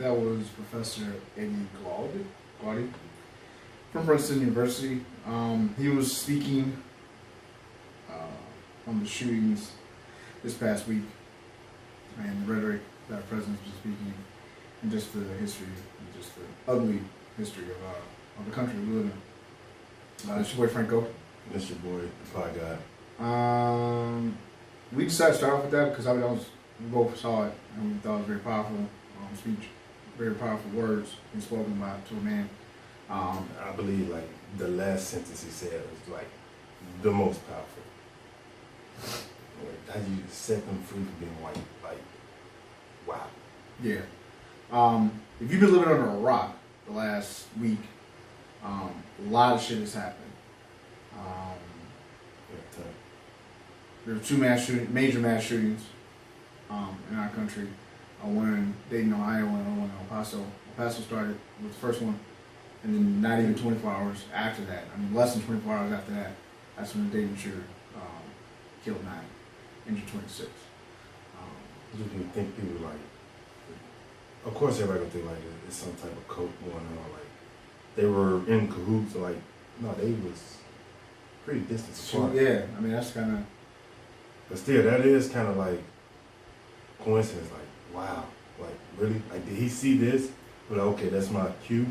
That was Professor Eddie Glaude from Princeton University. He was speaking on the shootings this past week and the rhetoric that our president's been speaking, and just the history, and just the ugly history of the country we live in. It's your boy Franco. That's your boy, the Pie Guy. We decided to start off with that because we both saw it and we thought it was very powerful speech, very powerful words being spoken to a man. I believe like the last sentence he said was like the most powerful. Like, how do you set them free from being white? Like, wow. Yeah. If you've been living under a rock the last week, a lot of shit has happened. There were two major mass shootings in our country. One in Dayton, Ohio, and one in El Paso. El Paso started with the first one, and then not even 24 hours after that, less than 24 hours after that, that's when the Dayton shooter killed 9, injured 26. You think people like, of course everybody gonna think like it's some type of coke going on, like they were in cahoots, or like, no, they was pretty distant apart. Yeah, that's kind of. But still, that is kind of like coincidence. Like, wow, like really, like did he see this? But like, okay, that's my cue.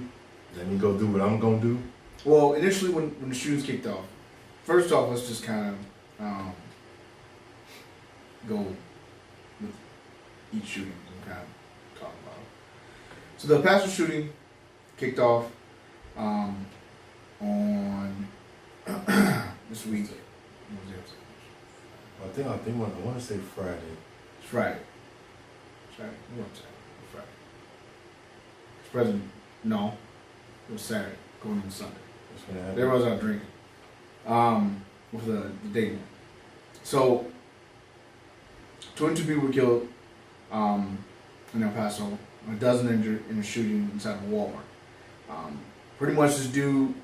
Let me go do what I'm gonna do. Well, initially when the shootings kicked off, first off, let's just kind of go with each shooting and kind of talk about it. So the El Paso shooting kicked off on this week. What was it? I want to say Friday. It's Friday. Friday. It's President. No, it was Saturday, going into Sunday. There was out drinking. With the day one. So 22 people were killed in El Paso, a dozen injured in a shooting inside of a Walmart. Pretty much this dude,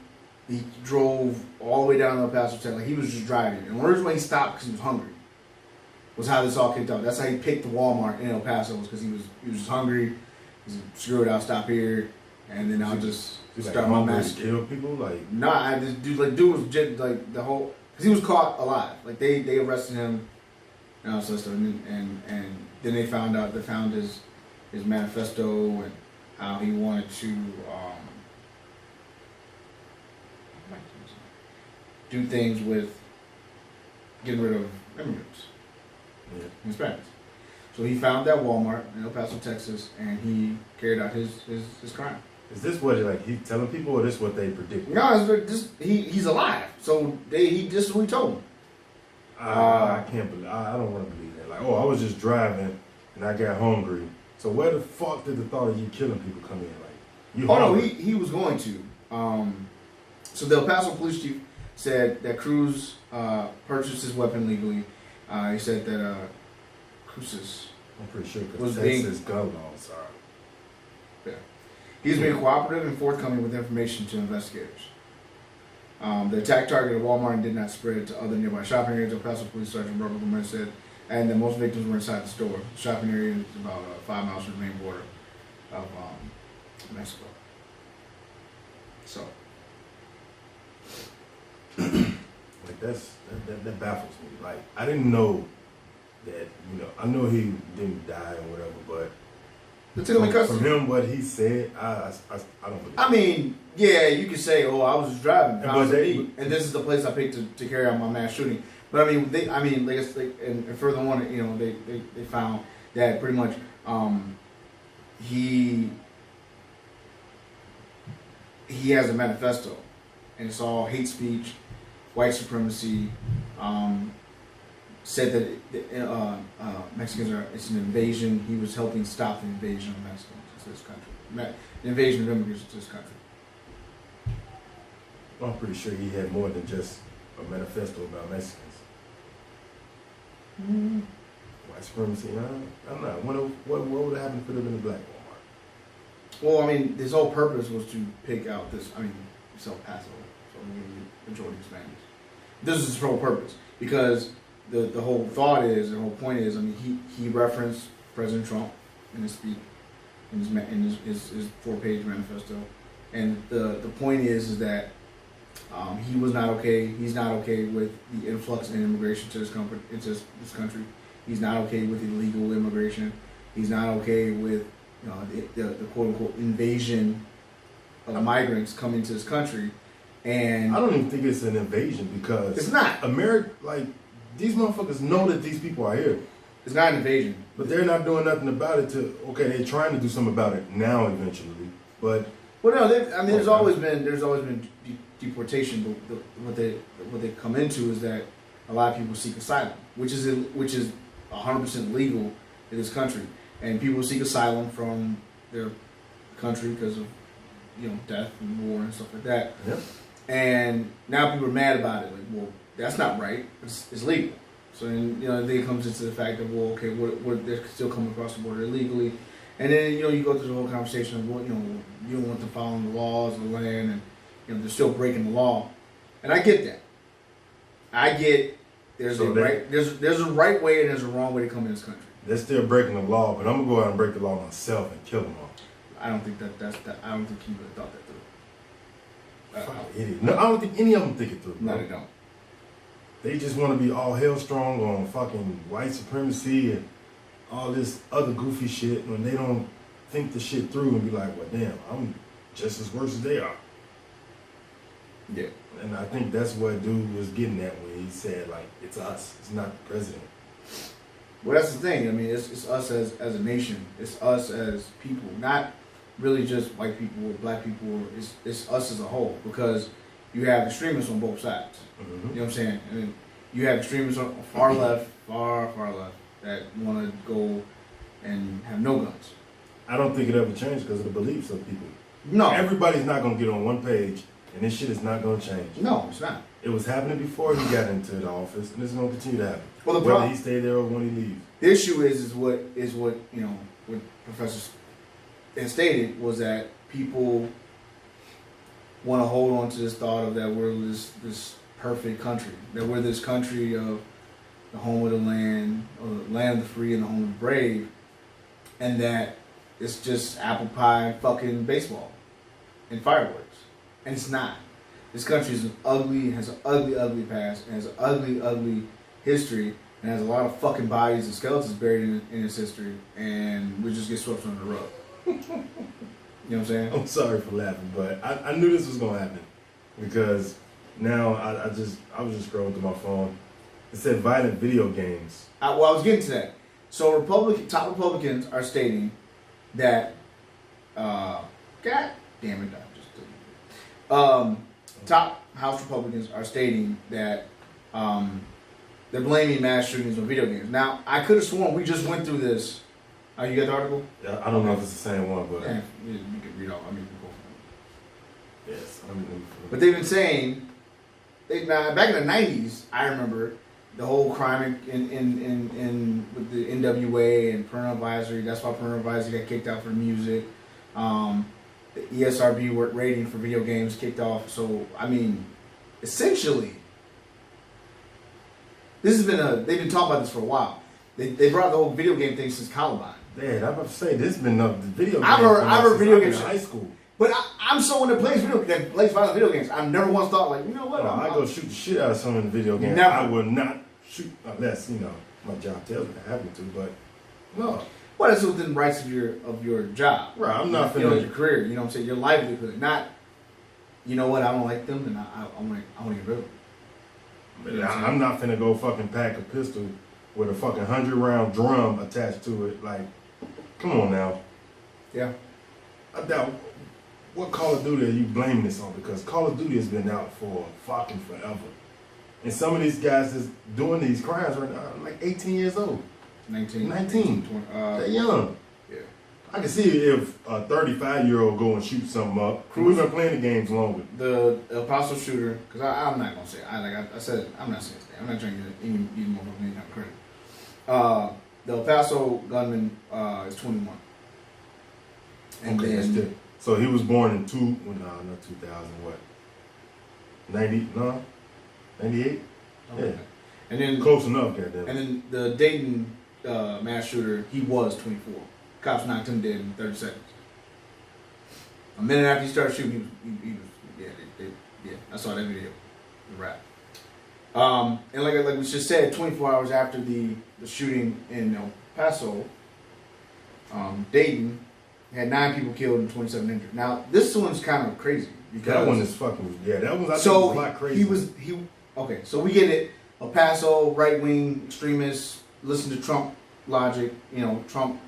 he drove all the way down to El Paso, Texas. Like he was just driving. And the reason why he stopped because he was hungry was how this all kicked off. That's how he picked the Walmart in El Paso, was because he was just hungry. He said, screw it, I'll stop here, and then I'll just start my massacre. Kill people, like nah, dude was like the whole, because he was caught alive. Like they arrested him, and all stuff, and then they found his manifesto and how he wanted to do things with getting rid of immigrants, Hispanics. So he found that Walmart in El Paso, Texas, and he carried out his crime. Is this what like he's telling people, or this what they predicted? No, he's alive. So this is what he told him. I can't believe. I don't want to believe that. Like, I was just driving and I got hungry. So where the fuck did the thought of you killing people come in? Like, you? Oh no, he was going to. So the El Paso police chief said that Cruz purchased his weapon legally. He said that Cruz I'm pretty sure because Texas gun laws are. Yeah. He's being cooperative and forthcoming with information to investigators. The attack targeted Walmart and did not spread to other nearby shopping areas. El Paso Police Sergeant Robert Gomez said, and that most victims were inside the store. The shopping area is about 5 miles from the main border of Mexico. So, like that baffles me. Like, I didn't know that. I know he didn't die or whatever, but. From him, what he said, I don't believe. Yeah, you could say, "Oh, I was just driving, and this is the place I picked to carry out my mass shooting." But and further on, they found that pretty much he has a manifesto, and it's all hate speech, white supremacy. Said that Mexicans it's an invasion. He was helping stop the invasion of Mexicans to this country, the invasion of immigrants to this country. Well, I'm pretty sure he had more than just a manifesto about Mexicans. White supremacy, I don't know. What would have happened if it had been a black Walmart? Well, his whole purpose was to pick out this. It's El Paso, so the majority Hispanics. This is his whole purpose because. The whole thought is, the whole point is, he referenced President Trump in his speech, in his 4-page manifesto, and the point is that he was not okay. He's not okay with the influx in immigration to this country. He's not okay with illegal immigration. He's not okay with the quote unquote invasion of migrants coming to this country. And I don't even think it's an invasion because it's not. America, like these motherfuckers know that these people are here. It's not an invasion, but they're not doing nothing about it. They're trying to do something about it now eventually, but no. There's always been deportation, but what they come into is that a lot of people seek asylum, which is 100% legal in this country, and people seek asylum from their country because of death and war and stuff like that. Yep. And now people are mad about it. Like, well, that's not right. It's legal. So then then it comes into the fact that what they're still coming across the border illegally, and then you go through the whole conversation of you don't want them following the laws of the land, and they're still breaking the law, and I get that. I get there's a right way and there's a wrong way to come in this country. They're still breaking the law, but I'm gonna go out and break the law myself and kill them all. I don't think I don't think he would have thought that through. Idiot. No, I don't think any of them think it through. No, they don't. They just want to be all hell strong on fucking white supremacy and all this other goofy shit when they don't think the shit through and be like, well, damn, I'm just as worse as they are. Yeah. And I think that's what dude was getting at when he said, like, it's us. It's not the president. Well, that's the thing. I mean, it's us as a nation. It's us as people. Not really just white people or black people. It's us as a whole, because you have extremists on both sides. Mm-hmm. You know what I'm saying? I mean, you have extremists on far left, far left, that want to go and have no guns. I don't think it ever changed because of the beliefs of people. No. Everybody's not going to get on one page, and this shit is not going to change. No, it's not. It was happening before he got into the office, and it's going to continue to happen. Well, whether he stay there or when he leaves. The issue is what what Professor stated was that people want to hold on to this thought of that we're this perfect country, that we're this country of the home of the land, or the land of the free and the home of the brave, and that it's just apple pie, fucking baseball, and fireworks, and it's not. This country has an ugly past, and has an ugly history, and has a lot of fucking bodies and skeletons buried in its history, and we just get swept under the rug. You know what I'm saying? I'm sorry for laughing, but I knew this was gonna happen because now I was just scrolling through my phone. It said violent video games. I was getting to that. So top Republicans are stating that, God damn it, I just didn't. Top House Republicans are stating that they're blaming mass shootings on video games. Now, I could have sworn we just went through this. You got the article? Yeah, I don't know if it's the same one, but yeah, you can read off. I mean, go yes. But they've been saying back in the '90s. I remember the whole crime in with the NWA and Parental Advisory. That's why Parental Advisory got kicked out for music. The ESRB rating for video games kicked off. So I mean, essentially, they've been talking about this for a while. They brought the whole video game thing since Columbine. Dad, I'm about to say this has been the video games. I've heard video games in high school. But I'm someone that plays violent video games. I've never once thought like, you know what? I go shoot the shit out of someone in the video game. Never. I will not shoot unless my job tells me I have to. But no. Well, that's within the rights of your job. Right. I'm not your career. You know what I'm saying? Your livelihood. Not, you know what? I don't like them, and I want to get rid of them. But you know I'm not finna go fucking pack a pistol with a fucking 100-round drum attached to it. Like, come on now. Yeah. I doubt. What Call of Duty are you blaming this on? Because Call of Duty has been out for fucking forever. And some of these guys that's doing these crimes right now are like 18 years old. 19. 20, they're young. Yeah. I can see if a 35-year-old go and shoot something up. We've been playing the games longer. The El Paso shooter, because I'm not going to say it. I said, I'm not saying his name. I'm not trying to get any more of any kind of credit. The El Paso gunman is 21. And okay, then, that's so he was born in 2000, what? 90, no? 98? okay. Yeah. And then close enough, goddamn. And then the Dayton mass shooter, he was 24. Cops knocked him dead in 30 seconds. A minute after he started shooting, he was yeah, I saw that video. The rap. And like we just said, 24 hours after the shooting in El Paso, Dayton had 9 people killed and 27 injured. Now this one's kind of crazy because that one is fucking that one was a lot crazy. Okay, so we get it. El Paso right wing extremists listen to Trump logic. You know, Trump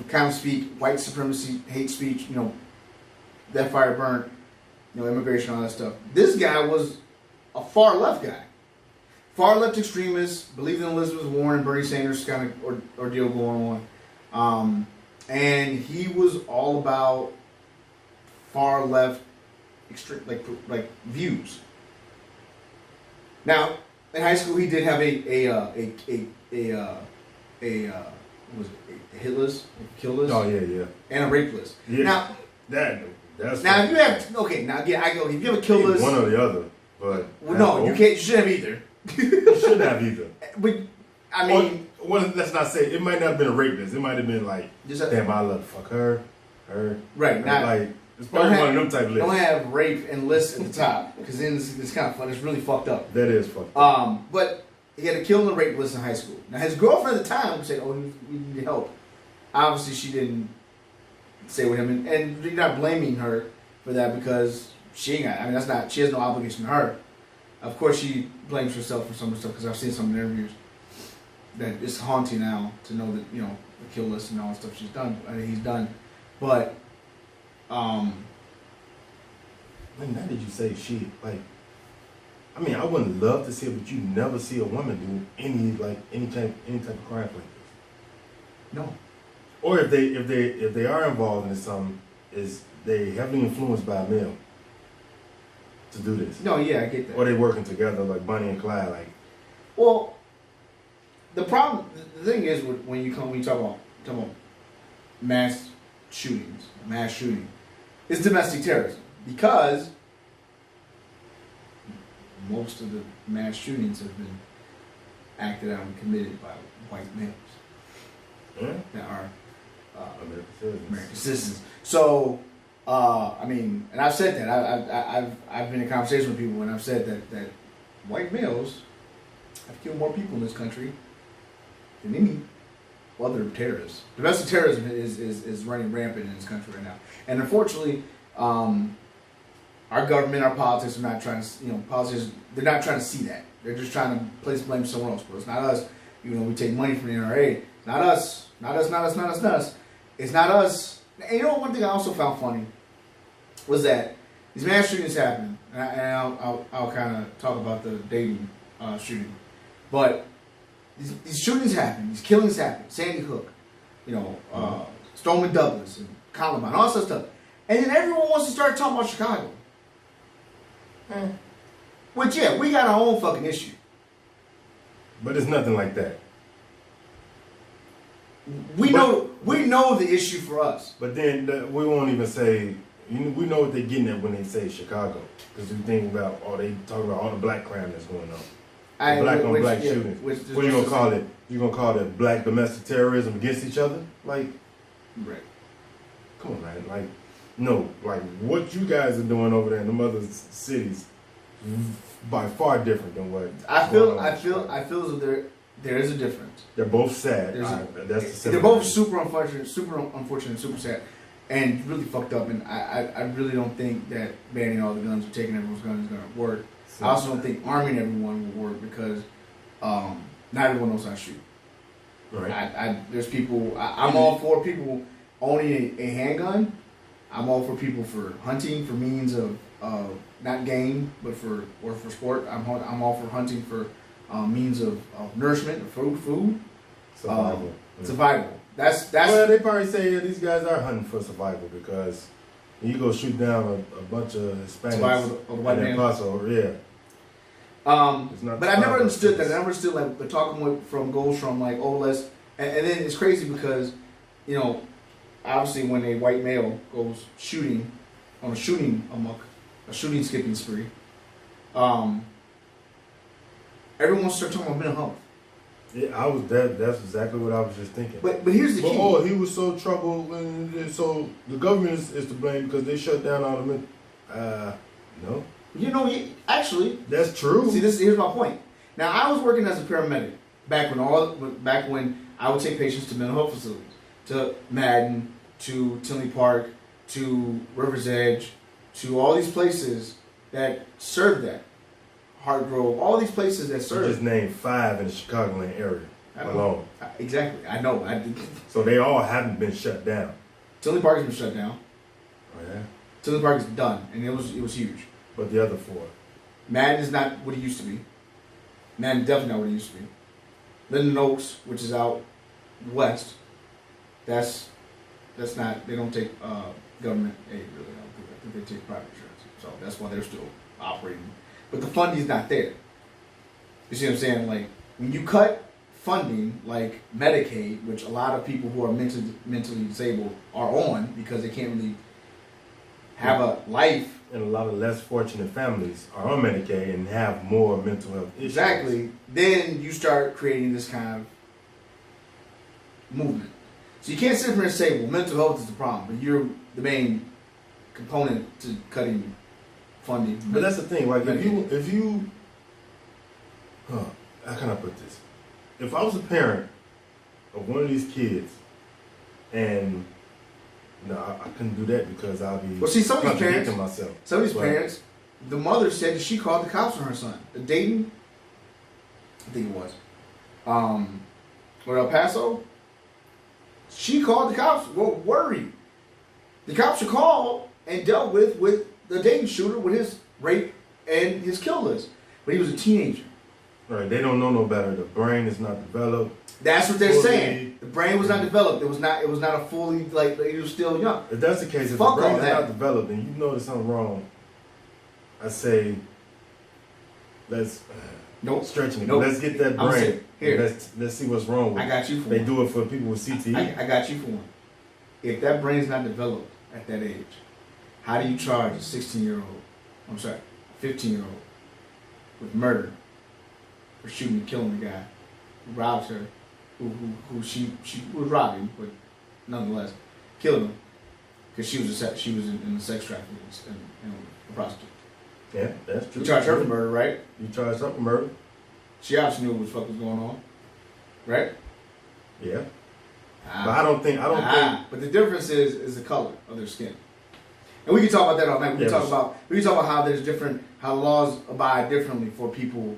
kind of speak white supremacy, hate speech. You know, that fire burnt. You know, immigration, all that stuff. This guy was a far left guy. Far left extremist, believed in Elizabeth Warren and Bernie Sanders kind of ordeal going on. And he was all about far left extreme like views. Now, in high school he did have a what was it? A hit list, a kill list? Oh yeah. And a rape list. Yeah. Now that's now if you have okay, now again if you have a kill list, one or the other, but well, no, you can't. You shouldn't have either. You shouldn't have either. But I mean, well, let's not say it might not have been a rape list. It might have been like, damn, I love to fuck her. Right. Not like it's probably one of them type lists. Don't have rape and list at the top because then it's kind of fun. It's really fucked up. That is fucked up. But he had a kill and a rape list in high school. Now his girlfriend at the time said, "Oh, you need help." Obviously, she didn't stay with him, and you're not blaming her for that because she ain't got. I mean, that's not. She has no obligation to her. Of course, she blames herself for some of the stuff because I've seen some of the interviews that it's haunting now to know that the kill list and all the stuff she's done. I mean, he's done, but now did you say she like? I mean, I wouldn't love to see it, but you never see a woman do any type of crime like this. No. Or if they are involved in something, is they heavily influenced by a male to do this? No, yeah, I get that. Or they working together like Bonnie and Clyde, like. Well, the problem, the thing is, when you talk about mass shooting, it's domestic terrorism because most of the mass shootings have been acted out and committed by white males that are American citizens. So, I mean, and I've said that. I've been in conversation with people and I've said that white males have killed more people in this country than any other terrorists. Domestic terrorism is running rampant in this country right now, and unfortunately, our government, our politics are not trying to. Politicians, they're not trying to see that. They're just trying to place blame somewhere else. But it's not us. We take money from the NRA. Not us. Not us. Not us. Not us. Not us. It's not us. And one thing I also found funny was that these mass shootings happen, and I'll kind of talk about the Dayton shooting, but these shootings happen, these killings happen, Sandy Hook, Stoneman Douglas and Columbine, all that stuff, and then everyone wants to start talking about Chicago. Which we got our own fucking issue. But it's nothing like that. We know the issue for us. But then we won't even say. We know what they're getting at when they say Chicago, because we think about they talk about all the black crime that's going on, black on black shootings. What are you gonna call it? You gonna call it black domestic terrorism against each other? Like, right? Come on, man. Like, no. Like what you guys are doing over there in the other cities, by far different than what I feel as though there is a difference. They're both sad. They're both super unfortunate, super sad, and really fucked up. And I really don't think that banning all the guns or taking everyone's guns is going to work. I also don't think arming everyone will work because not everyone knows how to shoot. Right. There's people. I'm all for people owning a handgun. I'm all for people for hunting for means of not game, but for sport. I'm all for hunting for means of nourishment, food, survival. Survival. That's. Well, they probably say these guys are hunting for survival because you go shoot down a bunch of Hispanics. Survival of white man. But I never understood that. I never understood like the talking goes from like let's and then it's crazy because obviously when a white male goes shooting on a shooting skipping spree, everyone starts talking about mental health. Yeah, I was that. That's exactly what I was just thinking. But here's the key. Oh, he was so troubled, so the government is to blame because they shut down all the. No. You know, actually, that's true. See, here's my point. Now, I was working as a paramedic back when I would take patients to mental health facilities, to Madden, to Tinley Park, to River's Edge, to all these places that serve that. Hartgrove, all these places that serve. You just named 5 in the Chicagoland area alone. Exactly, I know. So they all haven't been shut down. Tinley Park has been shut down. Oh yeah. Tinley Park is done, and it was huge. But the other 4. Madden is not what it used to be. Madden definitely not what it used to be. Linden Oaks, which is out west, that's not. They don't take government aid really. I think they take private insurance, so that's why they're still operating. But the funding's not there. You see what I'm saying? Like when you cut funding, like Medicaid, which a lot of people who are mentally disabled are on because they can't really have a life. And a lot of less fortunate families are on Medicaid and have more mental health issues. Exactly. Then you start creating this kind of movement. So you can't sit here and say, well, mental health is the problem, but you're the main component to cutting funding. But that's the thing. Like if you, how can I put this? If I was a parent of one of these kids, and no, I couldn't do that because I'll be some of these parents, myself. Some of these parents, the mother said that she called the cops on her son. The Dayton, I think it was, or El Paso. She called the cops. Well, worried. The cops are called and dealt with the Dayton shooter with his rape and his kill list. But he was a teenager. Right. They don't know no better. The brain is not developed. That's what they're saying. The brain was not developed. It was not a fully, like, he was still young. If that's the case, if the brain is not developed and you know there's something wrong, I say let's stretching it. Let's get that brain. Here. Let's see what's wrong with it. I got you for They one. do it for people with CTE. I got you for one. If that brain's not developed at that age, how do you charge a 15-year-old with murder for shooting and killing the guy who robbed her, who she was robbing, but nonetheless killed him because she was in the sex trafficking and a prostitute. Yeah, that's true. You charge her for murder, right? You charge her for murder. She obviously knew what the fuck was going on, right? Yeah. But I don't think. But the difference is the color of their skin, and we can talk about that all night. We can talk about how how laws abide differently for people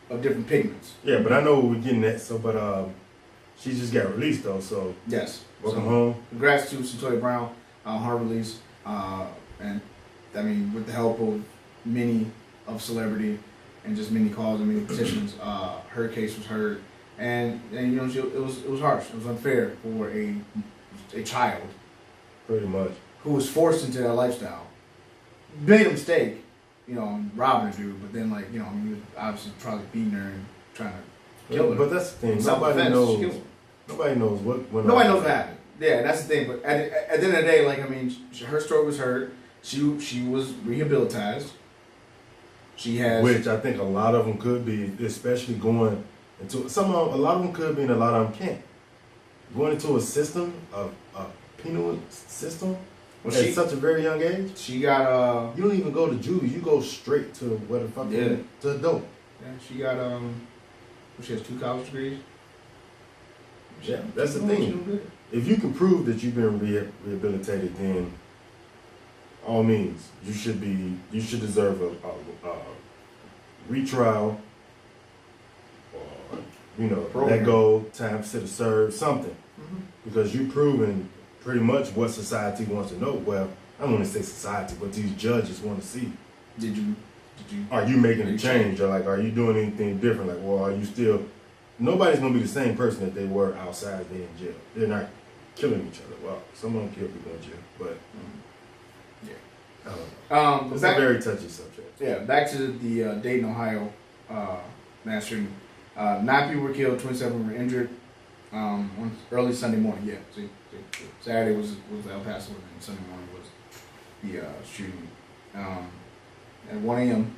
of different pigments. Yeah, but I know what we're getting at. So, but she just got released though. So yes, welcome home. Congrats to Cyntoia Brown on her release, and I mean with the help of many of celebrity and just many calls and many petitions, her case was heard. And you know, it was harsh. It was unfair for a child, pretty much, who was forced into that lifestyle. Made a mistake, you know, robbing a dude, but then he was obviously probably beating her and trying to kill her. But that's the thing. Nobody knows. Nobody knows what went on. Nobody knows what happened. Yeah, that's the thing. But at the end of the day, her story was heard. She was rehabilitized. She has, which I think a lot of them could be, especially going. A lot of them could be, and a lot of them can't. Going into a system, a penal system, at such a very young age. She got you don't even go to juvie. You go straight to where the fuck to adult. Yeah, she got she has 2 college degrees. Yeah, that's the thing. If you can prove that you've been rehabilitated, then all means you should deserve a retrial. Let go, time to serve, something. Mm-hmm. Because you've proven pretty much what society wants to know. Well, I don't want to say society, but these judges want to see. Did you? Are you making a change? Or are you doing anything different? Are you still... Nobody's going to be the same person that they were outside they in jail. They're not killing each other. Well, some of them kill people in jail, but... I don't know. It's a very touchy subject. Yeah, back to the Dayton, Ohio mass shooting. 9 people were killed, 27 were injured on early Sunday morning. Yeah, see, Saturday was El Paso, and Sunday morning was the shooting at 1 a.m.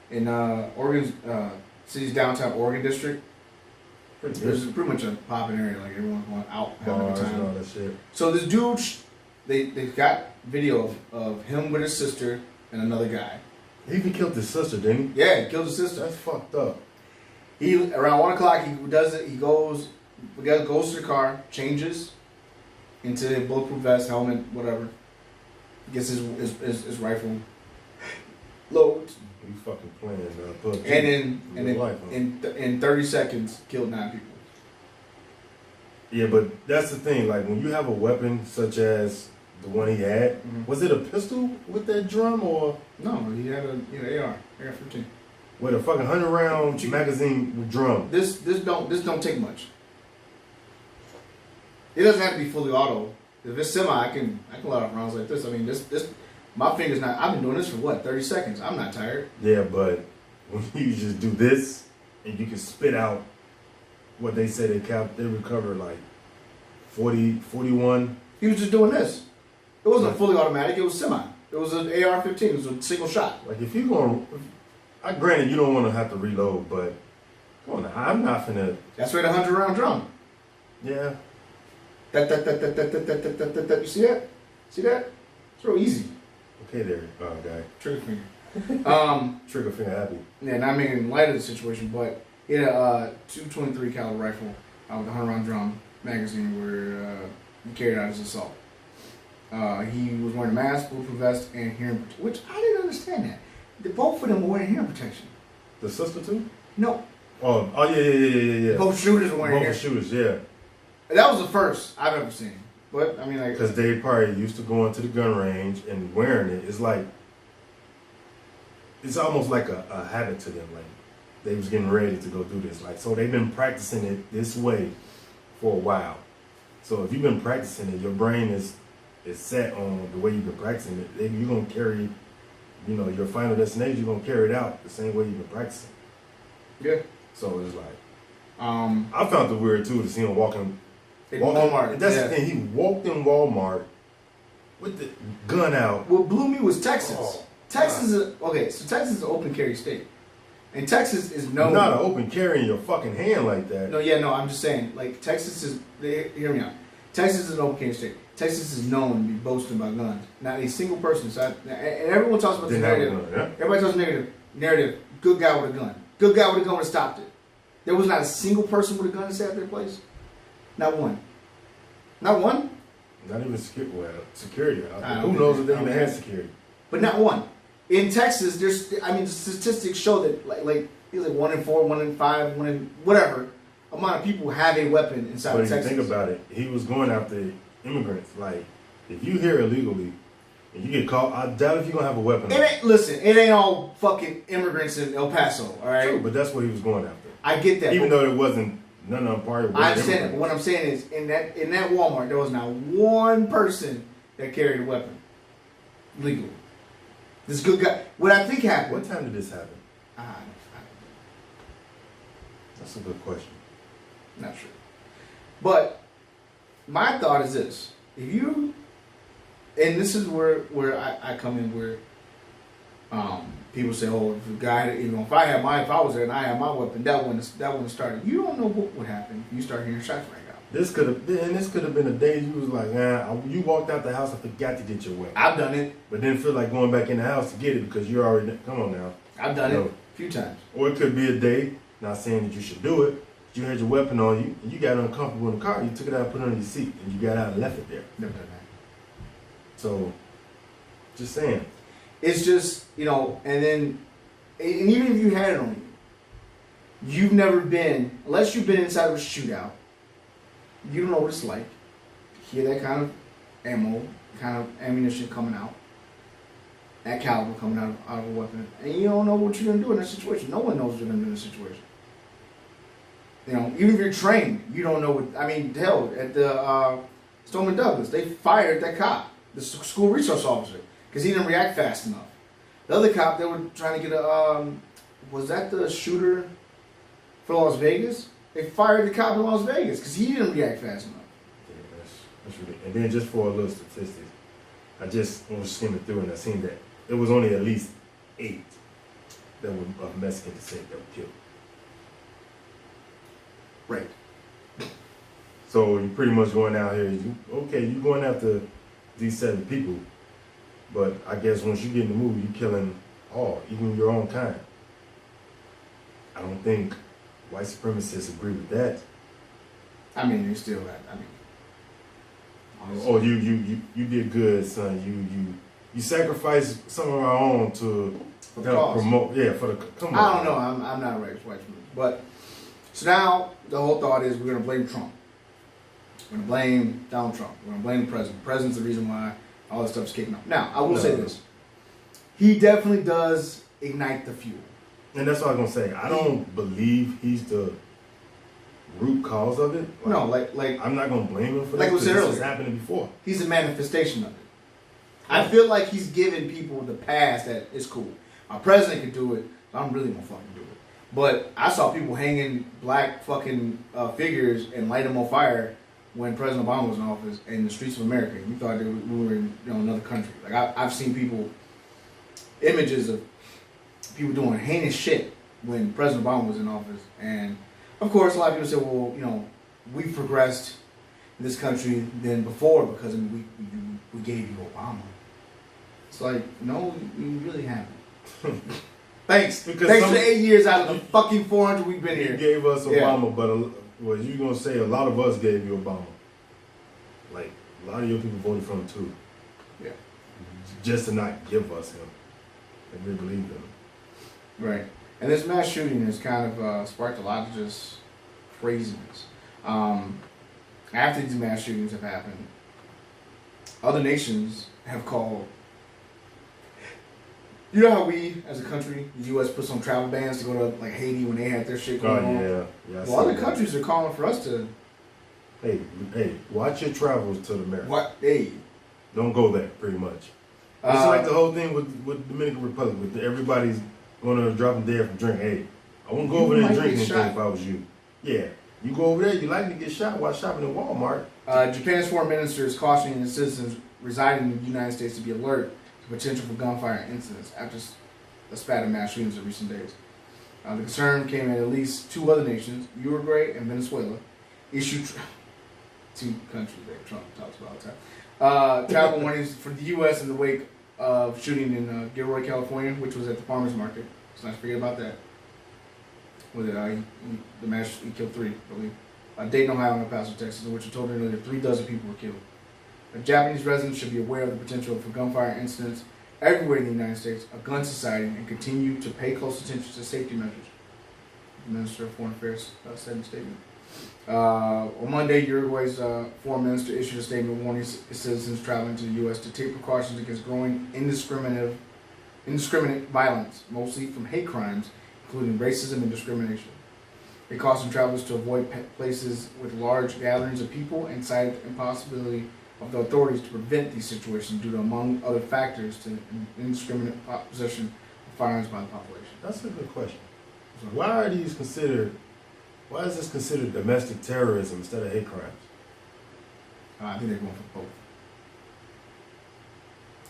in Oregon's city's downtown Oregon district. There's pretty much a popping area, like everyone's going out having a good time. And all that shit. So this dude, they got video of him with his sister and another guy. He even killed his sister, didn't he? Yeah, he killed his sister. That's fucked up. He around 1 o'clock he does it. He goes to the car, changes into a bulletproof vest, helmet, whatever. Gets his rifle, loads. He fucking playing PUBG. And then in 30 seconds killed 9 people. Yeah, but that's the thing. Like when you have a weapon such as the one he had, was it a pistol with that drum or no? He had an AR-15 with a fucking 100-round magazine with drum. This don't take much. It doesn't have to be fully auto. If it's semi, I can let off rounds like this. I mean, this my finger's not. I've been doing this for what 30 seconds. I'm not tired. Yeah, but when you just do this and you can spit out what they say they recover like 41. He was just doing this. It wasn't fully automatic. It was semi. It was an AR-15. It was a single shot. Like if you're going, granted you don't want to have to reload, but come on, now, I'm not finna. That's where the 100-round drum. Yeah. You see that? See that? It's real easy. Okay, there, guy. Trigger finger. Trigger finger happy. Yeah, not making light of the situation, but he had a .223 caliber rifle with a 100-round drum magazine where he carried out his assault. He was wearing a mask, bulletproof vest, and hearing protection, which I didn't understand that. Both of them were wearing hearing protection. The sister too? No. Oh yeah. Both shooters were wearing Both shooters, yeah. That was the first I've ever seen. But, I mean, like... Because they probably used to go into the gun range and wearing it. It's like... It's almost like a habit to them. Like, they was getting ready to go do this. Like, so they've been practicing it this way for a while. So if you've been practicing it, your brain is set on the way you've been practicing it. You're going to carry, your final destination, you're going to carry it out the same way you've been practicing. Yeah. So it's like... I found it weird, too, to see him walking Walmart. That's the thing. He walked in Walmart with the gun out. What blew me was Texas. Texas is an open carry state, and Texas is known. Not an open carry in your fucking hand like that. No, I'm just saying. Like Texas is. Hear me out. Texas is an open carry state. Texas is known to be boasting about guns. Not a single person. And everyone talks about the narrative. Everybody talks narrative. Good guy with a gun. Good guy with a gun would have stopped it. There was not a single person with a gun that sat at their place. Not one. Not one? Not even security. Who knows if they even had security? But not one. In Texas, the statistics show that like 1 in 4, 1 in 5, 1 in whatever amount of people have a weapon inside of Texas. But if you think about it, he was going after immigrants. Like, if you here illegally and you get caught, I doubt if you're gonna have a weapon. It ain't all fucking immigrants in El Paso, all right? True, but that's what he was going after. I get that. Even though it wasn't none of them part of. I understand it, but what I'm saying is, in that Walmart, there was not one person that carried a weapon legally. This good guy. What I think happened. What time did this happen? That's a good question. Not sure. But my thought is this: if you, and this is where I come in, where people say, "Oh, if a guy, if I was there and I had my weapon, that wouldn't start." You don't know what would happen if you start hearing shots ring out. This could have been a day you was like, you walked out the house and forgot to get your weapon. I've done it, but then feel like going back in the house to get it because you're already. Come on now. I've done it a few times. Or it could be a day. Not saying that you should do it. But you had your weapon on you and you got uncomfortable in the car. You took it out, put it on your seat, and you got out and left it there. Never done that. So, just saying. It's just, and then, and even if you had it on you, you've never been, unless you've been inside of a shootout, you don't know what it's like to hear that kind of ammo, kind of ammunition coming out, that caliber coming out of a weapon, and you don't know what you're going to do in that situation. No one knows what you're going to do in that situation. Even if you're trained, you don't know what, hell, at the Stoneman Douglas, they fired that cop, the school resource officer, because he didn't react fast enough. The other cop, they were trying to get was that the shooter for Las Vegas? They fired the cop in Las Vegas because he didn't react fast enough. Yeah, that's ridiculous. And then just for a little statistics, I just was skimming through and I seen that there was only at least 8 that were of Mexican descent that were killed. Right. So you pretty much going out here. You going after these 7 people, but I guess once you get in the mood, you killing all, even your own kind. I don't think white supremacists agree with that. I mean, you still got. I mean. Honestly. Oh, you did good, son. You sacrificed some of our own to help promote. Yeah, for the. Come on. I don't know. I'm not a white supremacist, but so now the whole thought is we're gonna blame Trump. We're gonna blame Donald Trump. We're gonna blame the president. The president's the reason why all this stuff's kicking off. Now, I will say this: he definitely does ignite the fuel. And that's what I was gonna say. I don't believe he's the root cause of it. Like I'm not gonna blame him for that. Like we said earlier, this has happened before. He's a manifestation of it. I feel like he's giving people the pass that it's cool. Our president could do it, so I'm really gonna fucking do it. But I saw people hanging black fucking figures and light them on fire when President Obama was in office in the streets of America. We thought that we were in another country. Like I've seen images of people doing heinous shit when President Obama was in office. And of course, a lot of people say, well, we've progressed in this country than before because we gave you Obama. It's like, no, you really haven't. Thanks for the 8 years out of the fucking 400 we've been here. You gave us Obama, but you gonna say a lot of us gave you Obama. Like, a lot of your people voted for him too. Yeah. Just to not give us him. And we believed in him. Right. And this mass shooting has kind of sparked a lot of just craziness. After these mass shootings have happened, other nations have called. You know how we, as a country, the U.S. put some travel bans to go to like Haiti when they had their shit going on? Yeah. Well, other countries are calling for us to. Hey, watch your travels to America. What? Hey. Don't go there, pretty much. It's like the whole thing with Dominican Republic, with everybody's going to drop them dead from drink. Hey, I wouldn't go over there and drink anything if I was you. Yeah. You go over there, you likely to get shot while shopping at Walmart. Japan's foreign minister is cautioning its citizens residing in the United States to be alert to potential for gunfire incidents after a spat of mass shootings in recent days. The concern came at least 2 other nations, Uruguay and Venezuela, issued 2 countries that Trump talks about all the time. Travel warnings for the U.S. in the wake of shooting in Gilroy, California, which was at the farmers market. Let's not forget about that. With it, the mass he killed 3, I believe. Dayton, Ohio, and El Paso, Texas, in which a total of 3 dozen people were killed. Japanese residents should be aware of the potential for gunfire incidents everywhere in the United States, a gun society, and continue to pay close attention to safety measures. The Minister of Foreign Affairs said in a statement. On Monday, Uruguay's foreign minister issued a statement warning citizens traveling to the U.S. to take precautions against growing indiscriminate violence, mostly from hate crimes, including racism and discrimination. They cautioned travelers to avoid places with large gatherings of people and cited the impossibility of the authorities to prevent these situations due to, among other factors, to indiscriminate possession of firearms by the population. That's a good question. So why is this considered domestic terrorism instead of hate crimes? I think they're going for both.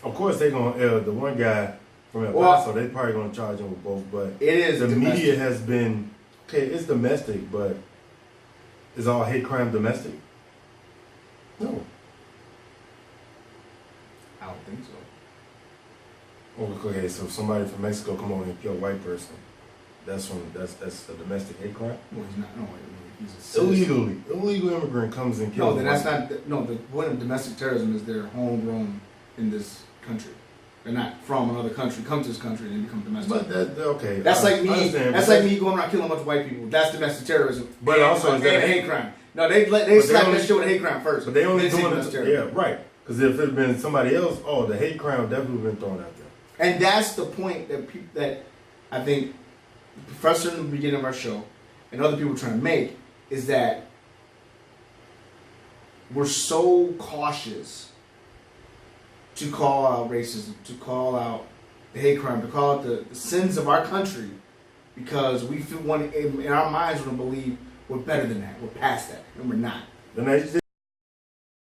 Of course, they're going to, the one guy from El Paso, they're probably going to charge him with both, but it is the domestic. media has been, okay, it's domestic, but is all hate crime domestic? No. I don't think so. Okay, so if somebody from Mexico come over and kill a white person, that's a domestic hate crime? Well, he's not. No, he's a citizen. Illegal immigrant comes and kills. No, then that's not. No, the point of domestic terrorism is they're homegrown in this country. They're not from another country, come to this country, and then become domestic. But okay, that's like me. That's like me going around killing a bunch of white people. That's domestic terrorism. But also, and a hate crime. No, they slap that shit with a hate crime first. But they only doing it. Yeah, right. Because if it had been somebody else, the hate crime would definitely been thrown out there. And that's the point that I think the professor in the beginning of our show and other people are trying to make is that we're so cautious to call out racism, to call out the hate crime, to call out the sins of our country, because we feel in our minds want to believe we're better than that, we're past that, and we're not.